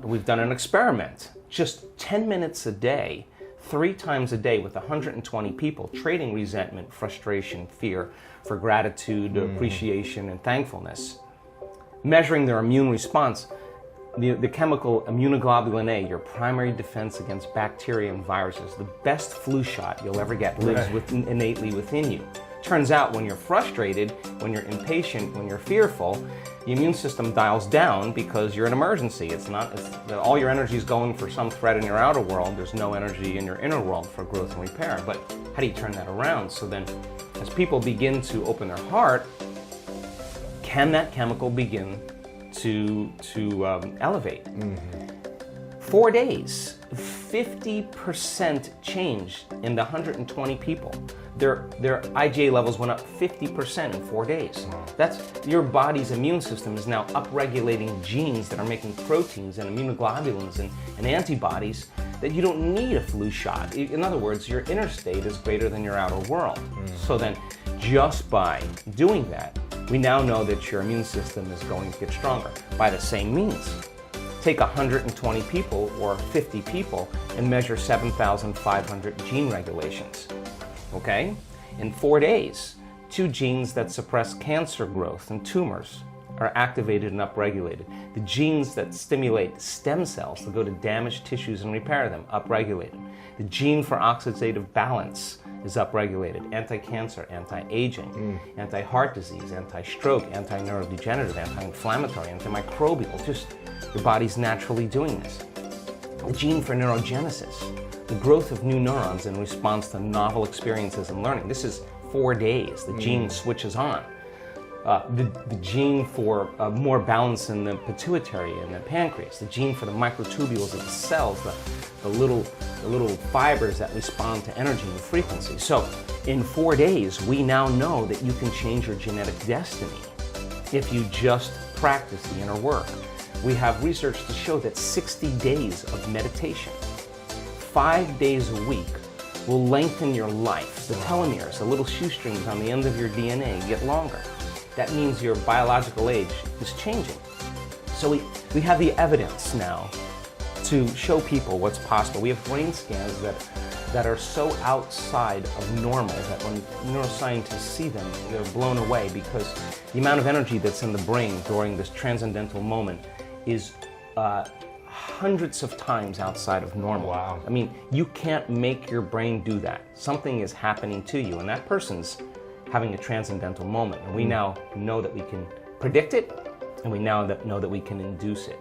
we've done an experiment. Just 10 minutes a day, 3 times a day with 120 people, trading resentment, frustration, fear for gratitude, appreciation, and thankfulness. Measuring their immune response. The chemical immunoglobulin A, your primary defense against bacteria and viruses, the best flu shot you'll ever get, lives innately within you. Turns out when you're frustrated, when you're impatient, when you're fearful, the immune system dials down because you're an emergency. It's all your energy is going for some threat in your outer world. There's no energy in your inner world for growth and repair. But how do you turn that around? So then, as people begin to open their heart, can that chemical begin to elevate? 4 days, 50% change in the 120 people. Their IgA levels went up 50% in 4 days. That's your body's immune system is now upregulating genes that are making proteins and immunoglobulins and antibodies that you don't need a flu shot. In other words, your inner state is greater than your outer world. So then, just by doing that, we now know that your immune system is going to get stronger by the same means. Take 120 people or 50 people and measure 7,500 gene regulations. Okay? In 4 days, 2 genes that suppress cancer growth and tumors are activated and upregulated. The genes that stimulate stem cells to go to damaged tissues and repair them, upregulated. The gene for oxidative balance is upregulated. Anti-cancer, anti-aging, anti-heart disease, anti-stroke, anti-neurodegenerative, anti-inflammatory, antimicrobial. Just your body's naturally doing this. The gene for neurogenesis, the growth of new neurons in response to novel experiences and learning. This is 4 days. The gene switches on. The gene for more balance in the pituitary and the pancreas, the gene for the microtubules of the cells, the little fibers that respond to energy and frequency. So in 4 days, we now know that you can change your genetic destiny if you just practice the inner work. We have research to show that 60 days of meditation, 5 days a week, will lengthen your life. The telomeres, the little shoestrings on the end of your DNA, get longer. That means your biological age is changing. So we have the evidence now to show people what's possible. We have brain scans that are so outside of normal that when neuroscientists see them, they're blown away because the amount of energy that's in the brain during this transcendental moment is hundreds of times outside of normal. Wow. I mean, you can't make your brain do that. Something is happening to you, and that person's having a transcendental moment. And we now know that we can predict it, and we now know that we can induce it.